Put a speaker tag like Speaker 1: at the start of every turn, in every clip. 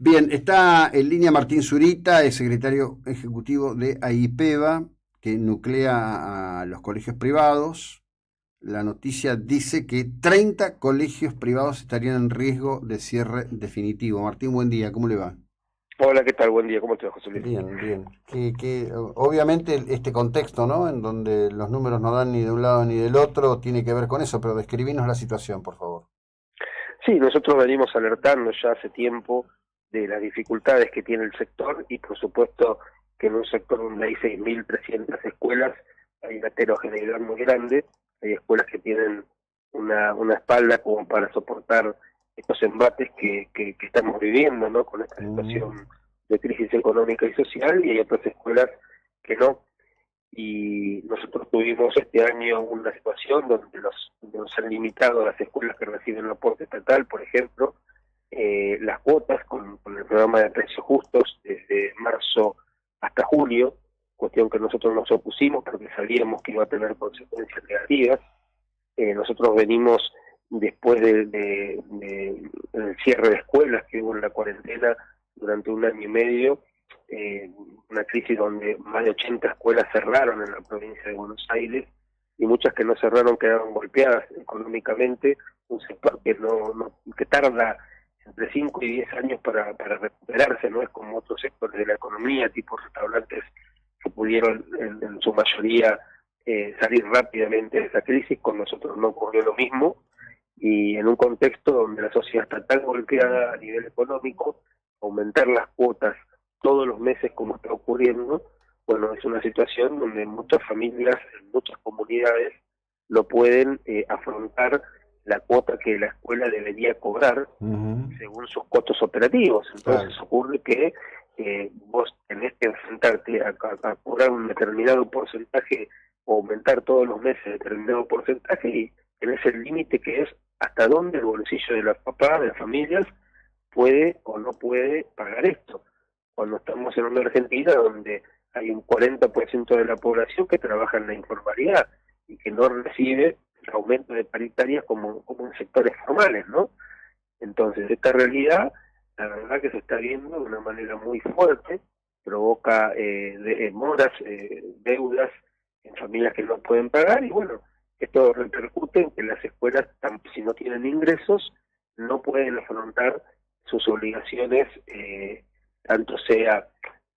Speaker 1: Bien, está en línea Martín Zurita, es secretario ejecutivo de AIPEVA, que nuclea a los colegios privados. La noticia dice que 30 colegios privados estarían en riesgo de cierre definitivo. Martín, buen día, ¿cómo le va?
Speaker 2: Hola, ¿qué tal? Buen día, ¿cómo estás, José Luis?
Speaker 1: Bien, bien. Obviamente este contexto, ¿no? En donde los números no dan ni de un lado ni del otro, tiene que ver con eso, pero describinos la situación, por favor.
Speaker 2: Sí, nosotros venimos alertando ya hace tiempo de las dificultades que tiene el sector y por supuesto que en un sector donde hay 6.300 escuelas hay una heterogeneidad muy grande, hay escuelas que tienen una espalda como para soportar estos embates que estamos viviendo, ¿no? Con esta
Speaker 1: Mm,
Speaker 2: situación de crisis económica y social, y hay otras escuelas que no. Y nosotros tuvimos este año una situación donde nos han limitado las escuelas que reciben el aporte estatal, por ejemplo, las cuotas con el programa de precios justos desde marzo hasta julio, cuestión que nosotros nos opusimos porque sabíamos que iba a tener consecuencias negativas. Nosotros venimos después del cierre de escuelas que hubo en la cuarentena durante un año y medio, eh, una crisis donde más de 80 escuelas cerraron en la provincia de Buenos Aires y muchas que no cerraron quedaron golpeadas económicamente, un sector que tarda entre 5 y 10 años para recuperarse, no es como otros sectores de la economía, tipo restaurantes que pudieron en su mayoría salir rápidamente de esa crisis. Con nosotros no ocurrió lo mismo, y en un contexto donde la sociedad está tan golpeada a nivel económico, aumentar las cuotas todos los meses como está ocurriendo, bueno, es una situación donde muchas familias, en muchas comunidades, no pueden afrontar la cuota que la escuela debería cobrar
Speaker 1: ujú,
Speaker 2: según sus costos operativos. Entonces
Speaker 1: claro.
Speaker 2: ocurre que vos tenés que enfrentarte a cobrar un determinado porcentaje o aumentar todos los meses determinado porcentaje, y tenés el límite que es hasta dónde el bolsillo de los papás, de las familias, puede o no puede pagar esto. Cuando estamos en una Argentina donde hay un 40% de la población que trabaja en la informalidad y que no recibe el aumento de paritarias como en sectores formales, ¿no? Entonces, esta realidad, la verdad que se está viendo de una manera muy fuerte, provoca moras, deudas en familias que no pueden pagar, y bueno, esto repercute en que las escuelas, si no tienen ingresos, no pueden afrontar sus obligaciones, tanto sea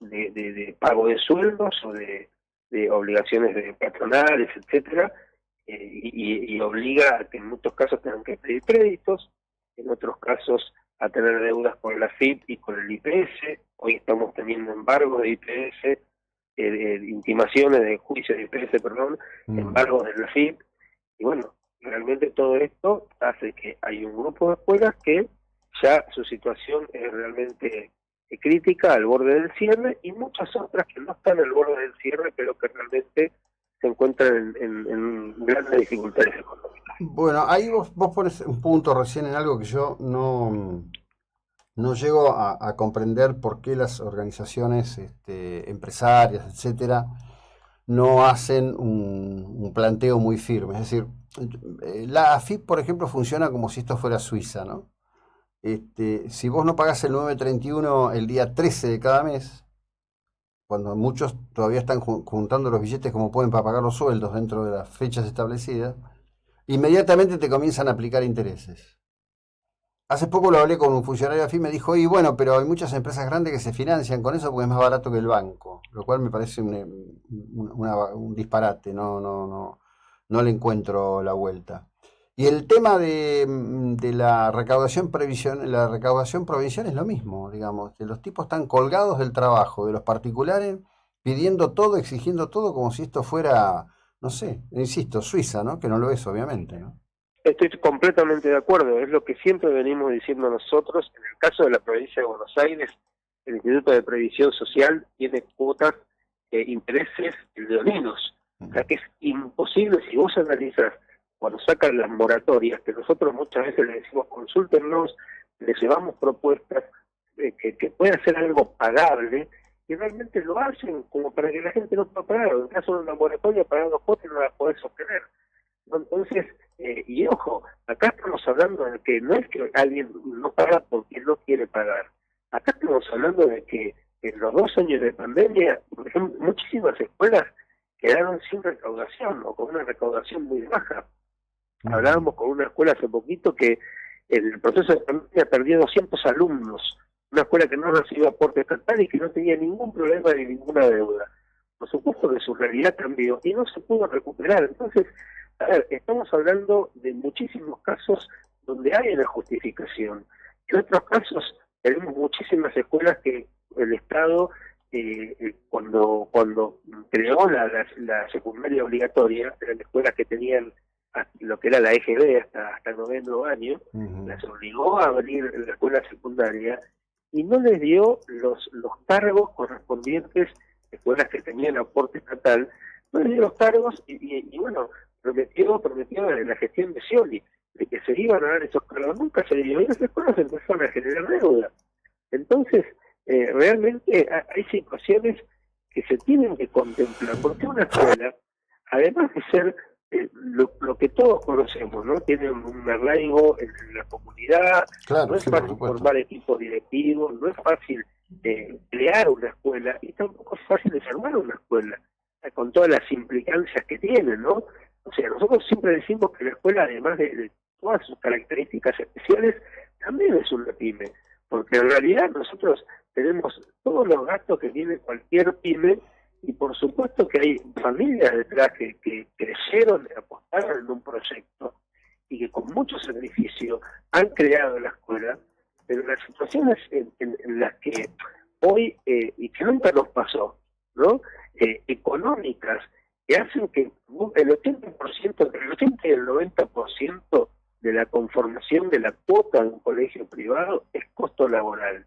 Speaker 2: de pago de sueldos o de obligaciones de patronales, etcétera, y obliga a que en muchos casos tengan que pedir créditos, en otros casos a tener deudas con la FIP y con el IPS. Hoy estamos teniendo embargos de IPS, de intimaciones de juicio de IPS, perdón,
Speaker 1: Mm.
Speaker 2: embargos de la FIP, y bueno, realmente todo esto hace que hay un grupo de escuelas que ya su situación es realmente crítica, al borde del cierre, y muchas otras que no están al borde del cierre, pero que realmente se encuentran en grandes dificultades económicas.
Speaker 1: Bueno, ahí vos pones un punto recién en algo que yo no llego a comprender por qué las organizaciones empresarias, etcétera, no hacen un planteo muy firme. Es decir, la AFIP, por ejemplo, funciona como si esto fuera Suiza, ¿no? Si vos no pagás el 931 el día 13 de cada mes, cuando muchos todavía están juntando los billetes como pueden para pagar los sueldos dentro de las fechas establecidas, inmediatamente te comienzan a aplicar intereses. Hace poco lo hablé con un funcionario afín, me dijo, y bueno, pero hay muchas empresas grandes que se financian con eso porque es más barato que el banco, lo cual me parece un disparate, no le encuentro la vuelta. Y el tema de la recaudación provincial es lo mismo, digamos, que los tipos están colgados del trabajo de los particulares, pidiendo todo, exigiendo todo, como si esto fuera, no sé, insisto, Suiza, ¿no? Que no lo es, obviamente, ¿no?
Speaker 2: Estoy completamente de acuerdo, es lo que siempre venimos diciendo nosotros. En el caso de la provincia de Buenos Aires, el Instituto de Previsión Social tiene cuotas, intereses leoninos. O sea que es imposible, si vos analizas cuando sacan las moratorias, que nosotros muchas veces les decimos consúltennos, les llevamos propuestas que pueda ser algo pagable, y realmente lo hacen como para que la gente no pueda pagar. En caso de una moratoria, pagando cuotas no la podés sostener. Entonces, y ojo, acá estamos hablando de que no es que alguien no paga porque no quiere pagar. Acá estamos hablando de que en los 2 años de pandemia, por ejemplo, muchísimas escuelas quedaron sin recaudación o con una recaudación muy baja. Hablábamos con una escuela hace poquito que en el proceso de pandemia perdió 200 alumnos, una escuela que no recibió aporte estatal y que no tenía ningún problema ni ninguna deuda. Por supuesto que su realidad cambió y no se pudo recuperar. Entonces, a ver, estamos hablando de muchísimos casos donde hay una justificación. En otros casos tenemos muchísimas escuelas que el Estado, cuando creó la secundaria obligatoria, eran escuelas que tenían lo que era la EGB hasta el 9º año, las obligó a abrir la escuela secundaria y no les dio los cargos correspondientes a escuelas que tenían aporte estatal, no les dio los cargos y bueno, prometió en la gestión de Scioli de que se iban a dar esos cargos, nunca se dio, y las escuelas empezaron a generar deuda. Entonces, realmente hay situaciones que se tienen que contemplar, porque una escuela, además de ser lo que todos conocemos, ¿no? Tiene un arraigo en la comunidad,
Speaker 1: claro,
Speaker 2: no es
Speaker 1: sí,
Speaker 2: fácil formar equipos directivos, no es fácil crear una escuela, y tampoco es fácil desarmar una escuela, con todas las implicancias que tiene, ¿no? O sea, nosotros siempre decimos que la escuela, además de todas sus características especiales, también es una pyme, porque en realidad nosotros tenemos todos los gastos que tiene cualquier pyme, y por supuesto que hay familias detrás que creyeron, apostaron en un proyecto y que con mucho sacrificio han creado la escuela, pero las situaciones en las que hoy, y que nunca nos pasó, ¿no? Económicas, que hacen que el 80%, entre el 80 y el 90% de la conformación de la cuota de un colegio privado es costo laboral.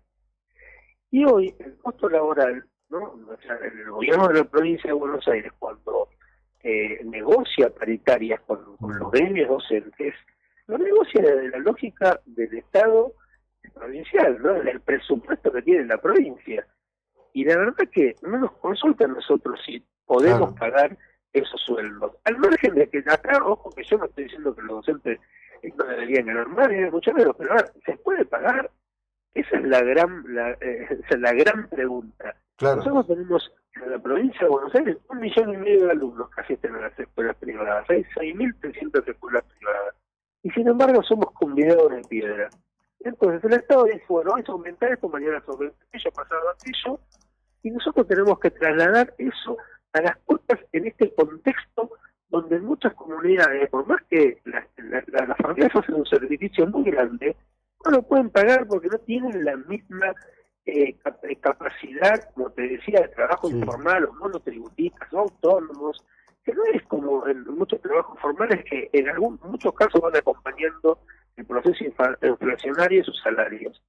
Speaker 2: Y hoy el costo laboral, ¿no? O sea, el gobierno de la provincia de Buenos Aires, cuando negocia paritarias con los gremios docentes, lo negocia desde la lógica del Estado provincial, ¿no? Del presupuesto que tiene la provincia. Y la verdad que no nos consultan nosotros si podemos pagar esos sueldos. Al margen de que acá, ojo, que yo no estoy diciendo que los docentes no deberían ganar más, ni mucho menos, pero ahora, ¿se puede pagar? Esa es la gran pregunta.
Speaker 1: Claro.
Speaker 2: Nosotros tenemos en la provincia de Buenos Aires 1,5 millones de alumnos que asisten a las escuelas privadas. Hay 6.300 escuelas privadas. Y sin embargo somos convidados de piedra. Entonces el Estado dice, bueno, hoy se aumenta esto, mañana se aumenta aquello, pasado aquello, y nosotros tenemos que trasladar eso a las cuotas en este contexto donde en muchas comunidades, por más que las familias hacen un sacrificio muy grande, no lo pueden pagar porque no tienen la misma capacidad, como te decía, de trabajo informal, los monotributistas, o autónomos, que no es como en muchos trabajos formales que en muchos casos van acompañando el proceso inflacionario y sus salarios.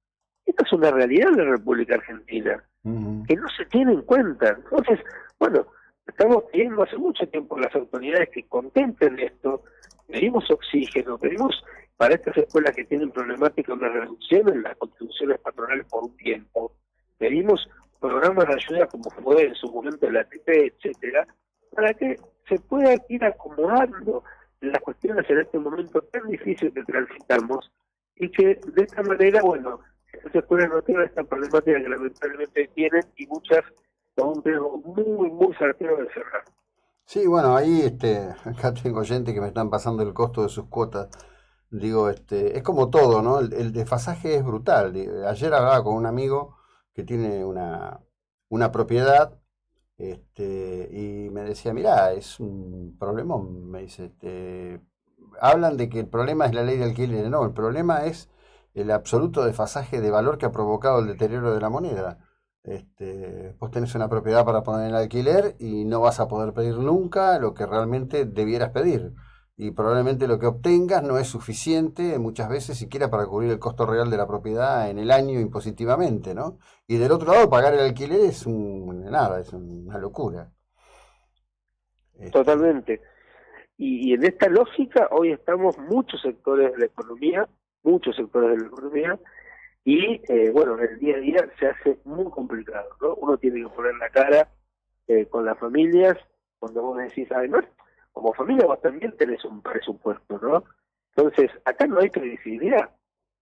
Speaker 2: Esta es una realidad de la República Argentina, que no se tiene en cuenta. Entonces, bueno, estamos pidiendo hace mucho tiempo a las autoridades que contemplen esto, pedimos oxígeno, pedimos para estas escuelas que tienen problemática una reducción en las contribuciones patronales por un tiempo, pedimos programas de ayuda como fue en su momento la ATP, etcétera, para que se puedan ir acomodando las cuestiones en este momento tan difícil que transitamos y que de esta manera, bueno, estas escuelas no tengan esta problemática que lamentablemente tienen y muchas con un riesgo muy, muy certero de cerrar.
Speaker 1: Sí, bueno, ahí acá tengo gente que me están pasando el costo de sus cuotas. Digo, es como todo, ¿no? El desfasaje es brutal. Ayer hablaba con un amigo que tiene una propiedad, y me decía, mirá, es un problemón. Me dice, hablan de que el problema es la ley de alquiler. No, el problema es el absoluto desfasaje de valor que ha provocado el deterioro de la moneda. Vos tenés una propiedad para poner en alquiler y no vas a poder pedir nunca lo que realmente debieras pedir. Y probablemente lo que obtengas no es suficiente muchas veces siquiera para cubrir el costo real de la propiedad en el año impositivamente, ¿no? Y del otro lado, pagar el alquiler es nada, es una locura.
Speaker 2: Totalmente. Y en esta lógica hoy estamos muchos sectores de la economía, y bueno, el día a día se hace muy complicado, ¿no? Uno tiene que poner la cara con las familias, cuando vos decís, además, como familia vos también tenés un presupuesto, ¿no? Entonces, acá no hay previsibilidad.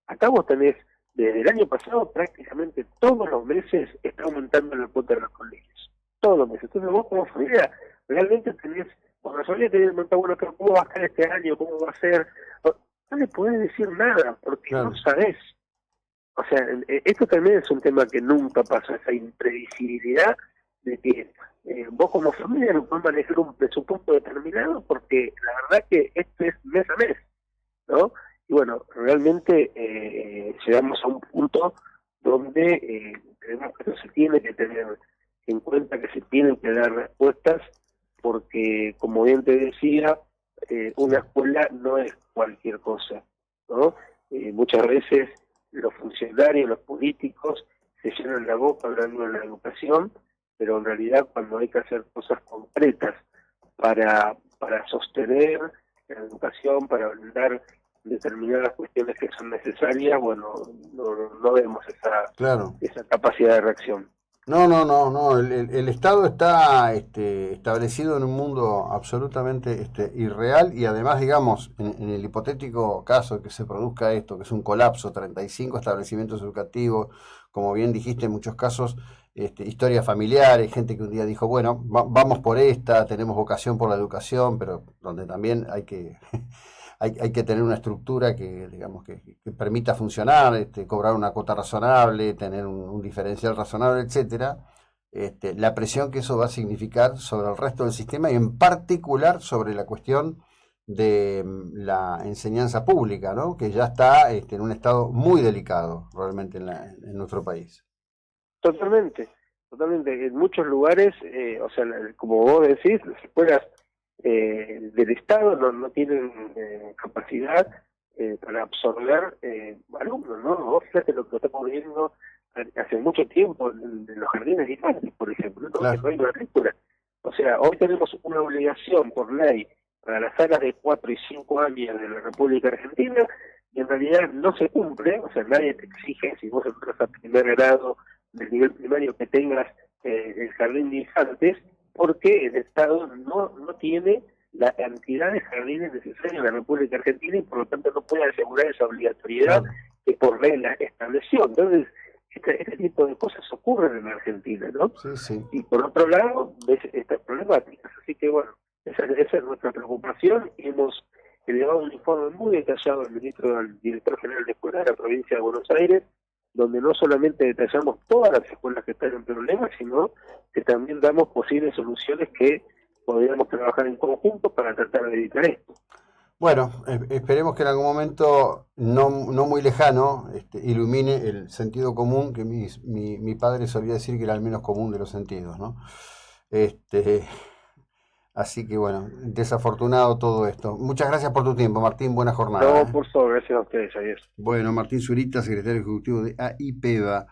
Speaker 2: Acá vos tenés desde el año pasado prácticamente todos los meses está aumentando la cuota de los colegios. Todos los meses. Entonces vos como familia realmente tenés, por razón tenés que preguntar, bueno, pero ¿cómo va a estar este año? ¿Cómo va a ser? No le podés decir nada porque
Speaker 1: Claro.
Speaker 2: no sabés. O sea, esto también es un tema que nunca pasa, esa imprevisibilidad de que vos como familia no podés manejar un presupuesto determinado porque la verdad que esto es mes a mes, ¿no? Y bueno, realmente llegamos a un punto donde creemos que eso se tiene que tener en cuenta, que se tienen que dar respuestas, porque como bien te decía, una escuela no es cualquier cosa, ¿no? Muchas veces los funcionarios, los políticos, se llenan la boca hablando de la educación, pero en realidad cuando hay que hacer cosas concretas para sostener la educación, para brindar determinadas cuestiones que son necesarias, bueno, no vemos
Speaker 1: Claro.
Speaker 2: esa capacidad de reacción.
Speaker 1: No, no, no, no. El Estado está establecido en un mundo absolutamente irreal y además, digamos, en el hipotético caso que se produzca esto, que es un colapso, 35 establecimientos educativos, como bien dijiste, en muchos casos, historias familiares, gente que un día dijo, bueno, vamos por esta, tenemos vocación por la educación, pero donde también hay que hay que tener una estructura que, digamos, que permita funcionar, cobrar una cuota razonable, tener un diferencial razonable, etcétera. La presión que eso va a significar sobre el resto del sistema y en particular sobre la cuestión de la enseñanza pública, ¿no? Que ya está en un estado muy delicado realmente en nuestro país.
Speaker 2: Totalmente, totalmente. En muchos lugares, o sea, como vos decís, las escuelas del Estado no tienen capacidad para absorber alumnos, ¿no? Vos fíjate lo que estamos viendo hace mucho tiempo en los jardines de infantes, por ejemplo, ¿no? Que
Speaker 1: Claro,
Speaker 2: no hay matrícula. O sea, hoy tenemos una obligación por ley para las salas de 4 y 5 años de la República Argentina y en realidad no se cumple, o sea, nadie te exige, si vos entras a primer grado del nivel primario, que tengas el jardín de infantes, porque el Estado no tiene la cantidad de jardines necesarios en la República Argentina y por lo tanto no puede asegurar esa obligatoriedad
Speaker 1: claro.
Speaker 2: que por ley la estableció. Entonces, este tipo de cosas ocurren en Argentina, ¿no?
Speaker 1: Sí, sí.
Speaker 2: Y por otro lado, ves estas problemáticas. Así que bueno, esa es nuestra preocupación y hemos elevado un informe muy detallado al director general de escuela de la provincia de Buenos Aires, donde no solamente detallamos todas las escuelas que están en problemas, sino que también damos posibles soluciones que podríamos trabajar en conjunto para tratar de evitar esto.
Speaker 1: Bueno, esperemos que en algún momento no muy lejano ilumine el sentido común, que mi padre solía decir que era el menos común de los sentidos, ¿no? Este, así que bueno, desafortunado todo esto. Muchas gracias por tu tiempo, Martín, buena jornada,
Speaker 2: No,
Speaker 1: ¿eh?
Speaker 2: por favor, gracias a ustedes, adiós.
Speaker 1: Bueno, Martín Zurita, secretario ejecutivo de AIPEVA.